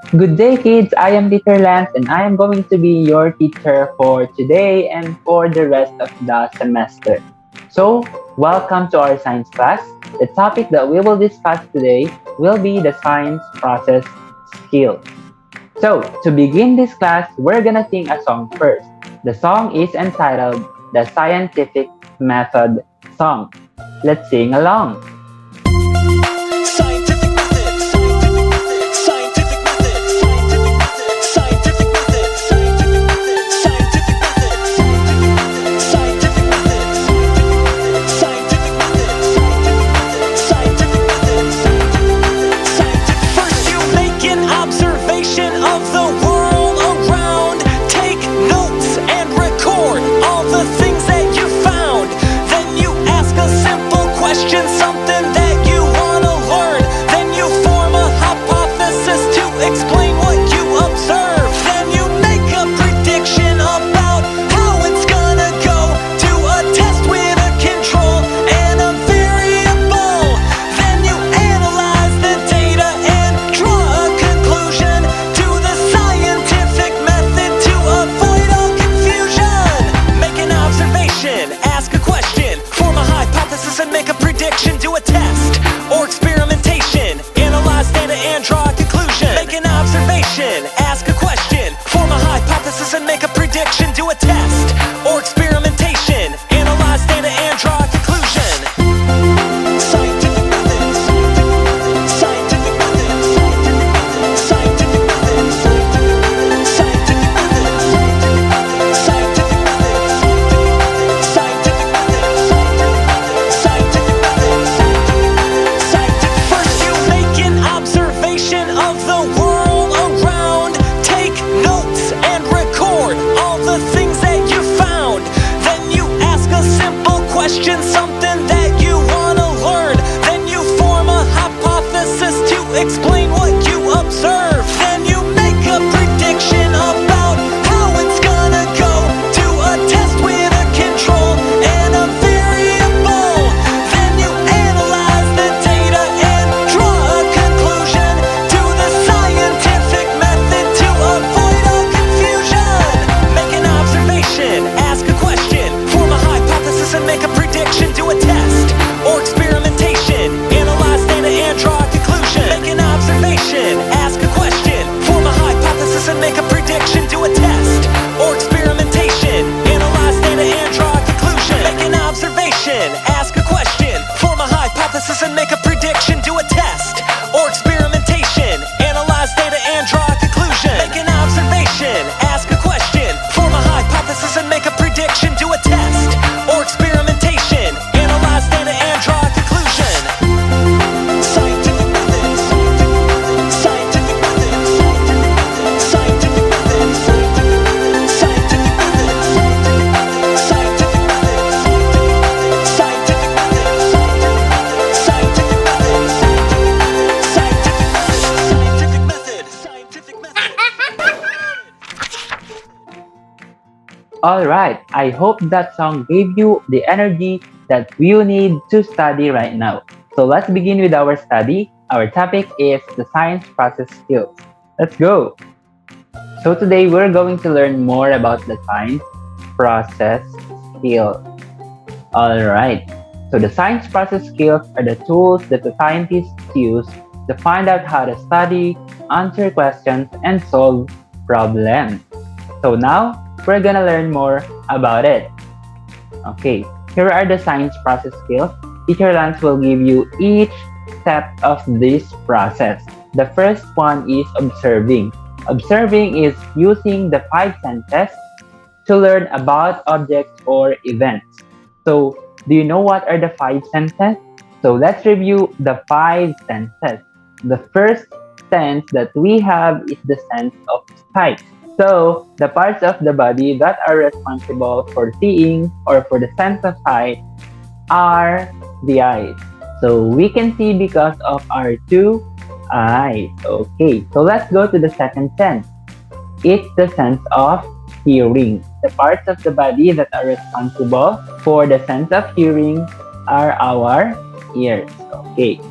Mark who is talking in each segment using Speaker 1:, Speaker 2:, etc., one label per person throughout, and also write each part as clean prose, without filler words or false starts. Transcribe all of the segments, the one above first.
Speaker 1: Good day, kids. I am Teacher Lance, and I am going to be your teacher for today and for the rest of the semester. So, welcome to our science class. The topic that we will discuss today will be the science process skills. So, to begin this class, we're gonna sing a song first. The song is entitled The Scientific Method Song. Let's sing along.
Speaker 2: Scientific method, scientific method, scientific method, scientific method, scientific method, scientific method, scientific method, scientific method, scientific method, scientific. First you make an observation of the world around. Take notes and record all the things that you found. Then you ask a simple question, something that you wanna learn. Then you form a hypothesis to explain what you observe. Then you make a prediction about how it's gonna go. Do a test with a control and a variable. Then you analyze the data and draw a conclusion to the scientific method to avoid all confusion. Make an observation, ask a question, form a hypothesis and make a prediction. Do a test or experimentation, analyze data and draw a conclusion. Make an observation, ask a question, form a hypothesis and make a prediction. Do a test or experimentation, analyze data and draw a conclusion. Scientific method, scientific method, scientific method, scientific method, scientific method, scientific method. First you make an observation of the world around. Take notes and record all the things that you found. Then you ask a simple question, something that you wanna learn. Then you form a hypothesis to explain what you observe. Then you make a prediction about how it's gonna go. Do a test with a control and a variable. Then you analyze the data and draw a conclusion to the scientific method to avoid all confusion. Make an observation, ask a question, form a hypothesis and make a prediction. Do a test or experimentation, analyze data and draw a conclusion. Make an observation, ask a question, form a hypothesis and make a prediction. Do a test or experimentation, analyze data and draw a conclusion. Make an observation, ask a question, form a hypothesis and make a prediction. Do a test or experimentation, analyze data and draw a conclusion. Make an observation, ask a question, form a hypothesis and make a prediction. Do a test or experimentation, analyze data and draw a conclusion. Scientific method, scientific method, scientific method, scientific method, scientific method, scientific method, scientific method, scientific method, scientific method.
Speaker 1: Alright, I hope that song gave you the energy that you need to study right now. So let's begin with our study. Our topic is the science process skills. Let's go! So today we're going to learn more about the science process skills. Alright, so the science process skills are the tools that the scientists use to find out how to study, answer questions, and solve problems. So now, we're gonna learn more about it. Okay, here are the science process skills. Teacher Lance will give you each step of this process. The first one is observing. Observing is using the 5 senses to learn about objects or events. So, do you know what are the 5 senses? So, let's review the 5 senses. The first sense that we have is the sense of sight. So, the parts of the body that are responsible for seeing or for the sense of sight are the eyes. So, we can see because of our 2 eyes. Okay, so let's go to the second sense. It's the sense of hearing. The parts of the body that are responsible for the sense of hearing are our ears. Okay,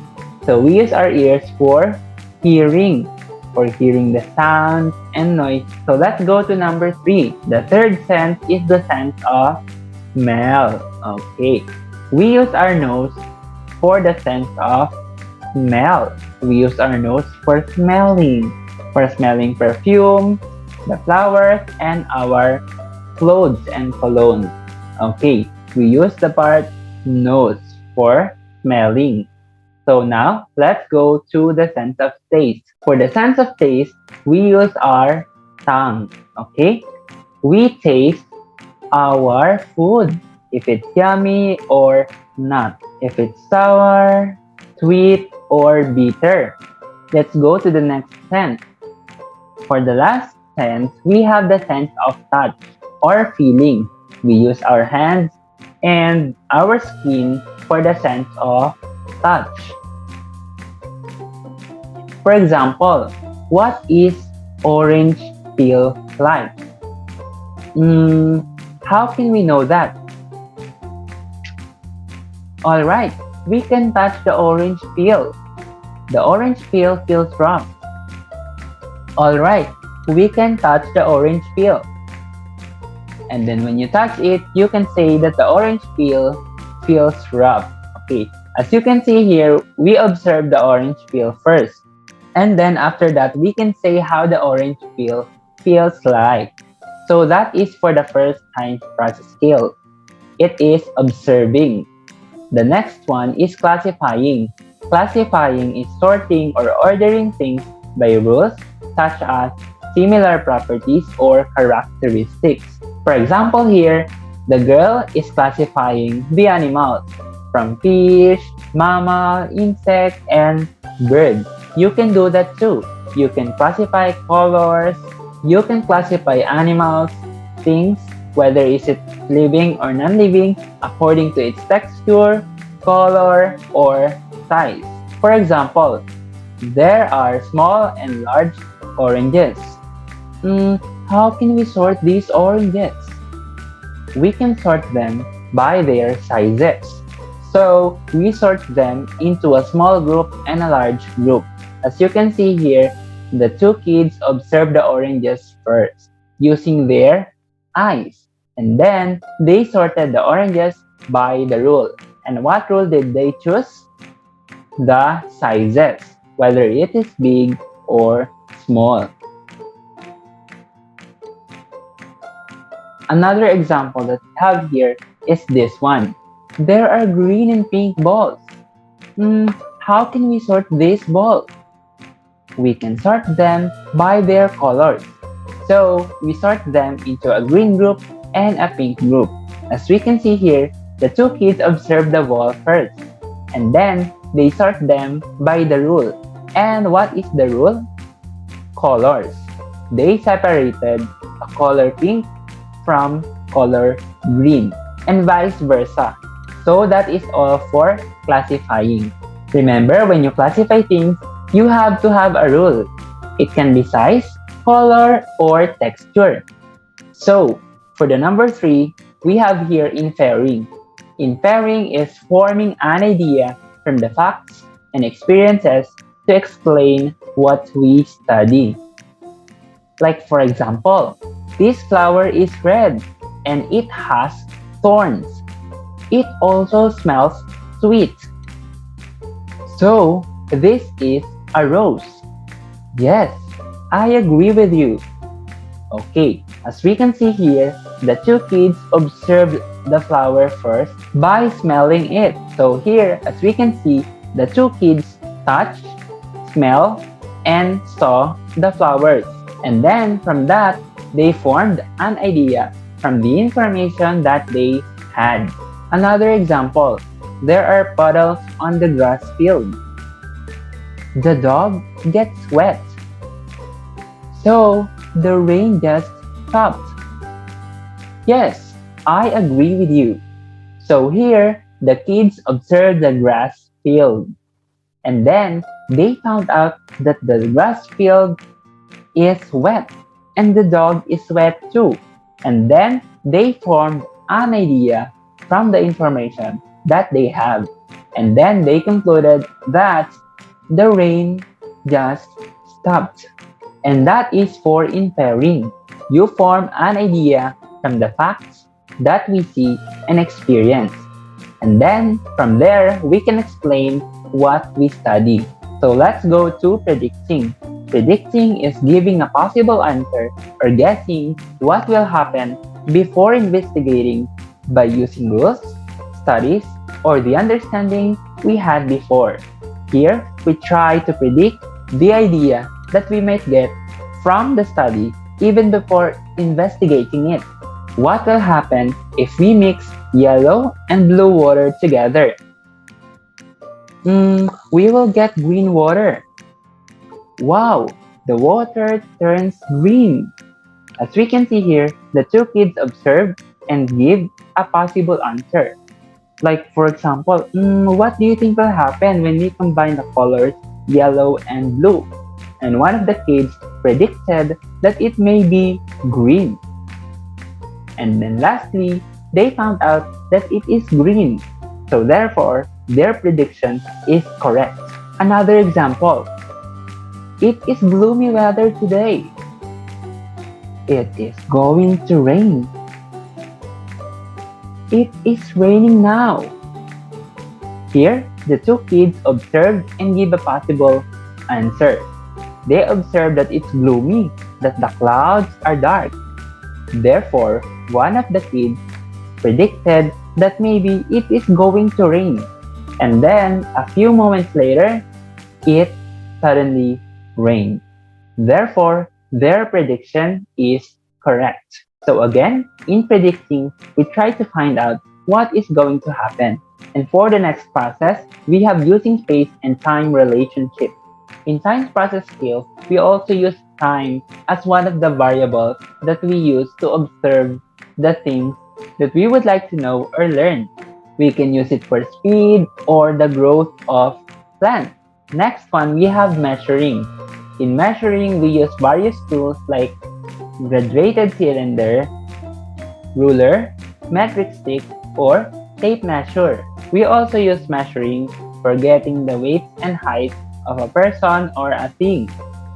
Speaker 1: so we use our ears for hearing. for hearing the sounds and noise. So let's go to number 3. The third sense is the sense of smell. Okay. We use our nose for the sense of smell. We use our nose for smelling perfume, the flowers, and our clothes and cologne. Okay, we use the part nose for smelling. So now let's go to the sense of taste. For the sense of taste, we use our tongue. Okay, we taste our food if it's yummy or not, if it's sour, sweet, or bitter. Let's go to the next sense. For the last sense, we have the sense of touch or feeling. We use our hands and our skin for the sense of touch. For example, what is orange feel like? How can we know that? Alright, we can touch the orange peel. The orange peel feels rough. Alright, we can touch the orange peel. And then when you touch it, you can say that the orange peel feels rough. Okay, as you can see here, we observe the orange peel first. And then after that, we can say how the orange peel feels like. So that is for the first science process skill. It is observing. The next one is classifying. Classifying is sorting or ordering things by rules such as similar properties or characteristics. For example here, the girl is classifying the animals from fish, mammal, insect, and bird. You can do that too. You can classify colors, you can classify animals, things, whether is it living or non-living, according to its texture, color, or size. For example, there are small and large oranges. How can we sort these oranges? We can sort them by their sizes. So, we sort them into a small group and a large group. As you can see here, the two kids observe the oranges first, using their eyes. And then, they sorted the oranges by the rule. And what rule did they choose? The sizes, whether it is big or small. Another example that we have here is this one. There are green and pink balls. How can we sort these balls? We can sort them by their colors. So, we sort them into a green group and a pink group. As we can see here, the two kids observe the ball first. And then, they sort them by the rule. And what is the rule? Colors. They separated a color pink from color green, and vice versa. So that is all for classifying. Remember, when you classify things, you have to have a rule. It can be size, color, or texture. So, for the number 3, we have here inferring. Inferring is forming an idea from the facts and experiences to explain what we study. Like for example, this flower is red and it has thorns. It also smells sweet. So, this is a rose. Yes, I agree with you. Okay, as we can see here, the two kids observed the flower first by smelling it. So here, as we can see, the two kids touched, smelled, and saw the flowers. And then from that, they formed an idea from the information that they had. Another example, there are puddles on the grass field. The dog gets wet. So, the rain just stopped. Yes, I agree with you. So here, the kids observed the grass field. And then, they found out that the grass field is wet and the dog is wet too. And then they formed an idea from the information that they have. And then they concluded that the rain just stopped. And that is for inferring. You form an idea from the facts that we see and experience. And then from there, we can explain what we study. So let's go to predicting. Predicting is giving a possible answer or guessing what will happen before investigating by using rules, studies, or the understanding we had before. Here, we try to predict the idea that we might get from the study even before investigating it. What will happen if we mix yellow and blue water together? We will get green water. Wow, the water turns green. As we can see here, the two kids observe and give a possible answer. Like for example, what do you think will happen when we combine the colors yellow and blue? And one of the kids predicted that it may be green. And then lastly, they found out that it is green. So therefore, their prediction is correct. Another example, it is gloomy weather today. It is going to rain. It is raining now. Here, the two kids observed and give a possible answer. They observed that it's gloomy, that the clouds are dark. Therefore, one of the kids predicted that maybe it is going to rain. And then, a few moments later, it suddenly rained. Therefore, their prediction is correct. So again, in predicting, we try to find out what is going to happen. And for the next process, we have using space and time relationship. In science process skills, we also use time as one of the variables that we use to observe the things that we would like to know or learn. We can use it for speed or the growth of plants. Next one, we have measuring. In measuring, we use various tools like graduated cylinder, ruler, metric stick, or tape measure. We also use measuring for getting the weight and height of a person or a thing.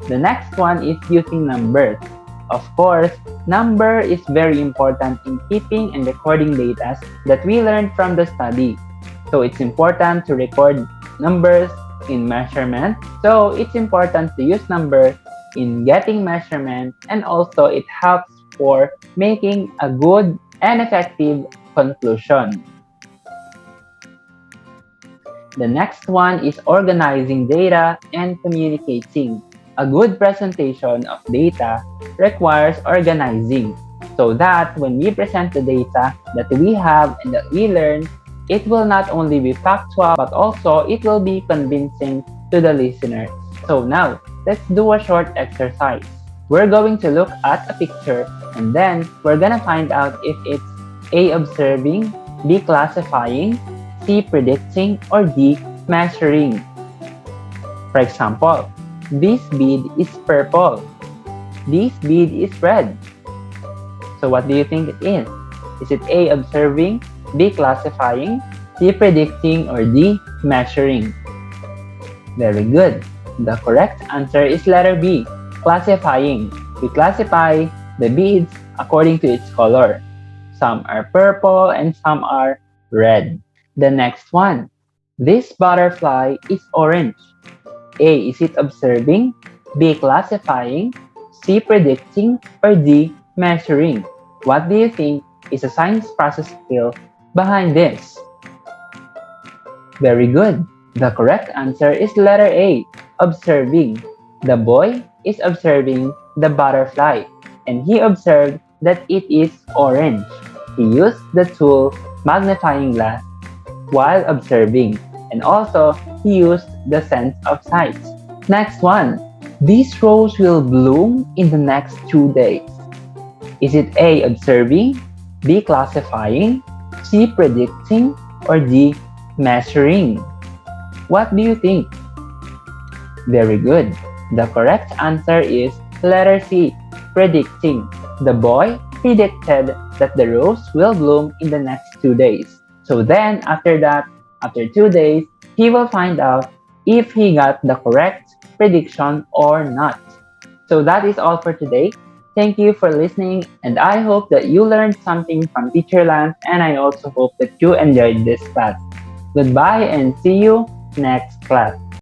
Speaker 1: The next one is using numbers. Of course, number is very important in keeping and recording data that we learned from the study. So it's important to record numbers in measurement. So it's important to use numbers in getting measurement, and also it helps for making a good and effective conclusion. The next one is organizing data and communicating. A good presentation of data requires organizing so that when we present the data that we have and that we learn, it will not only be factual but also it will be convincing to the listener. So now, let's do a short exercise. We're going to look at a picture and then we're gonna find out if it's A. Observing, B. Classifying, C. Predicting, or D. Measuring. For example, this bead is purple. This bead is red. So what do you think it is? Is it A. Observing, B. Classifying, C. Predicting, or D. Measuring? Very good. The correct answer is letter B, classifying. We classify the beads according to its color. Some are purple and some are red. The next one. This butterfly is orange. A. Is it observing? B. Classifying? C. Predicting? Or D. Measuring? What do you think is a science process skill behind this? Very good. The correct answer is letter A, observing. The boy is observing the butterfly and he observed that it is orange. He used the tool magnifying glass while observing, and also he used the sense of sight. Next one. This rose will bloom in the next 2 days. Is it A. Observing, B. Classifying, C. Predicting, or D. Measuring? What do you think? Very good. The correct answer is letter C, predicting. The boy predicted that the rose will bloom in the next 2 days. So then, after that, after 2 days, he will find out if he got the correct prediction or not. So that is all for today. Thank you for listening, and I hope that you learned something from Teacher Lance, and I also hope that you enjoyed this class. Goodbye and see you next class.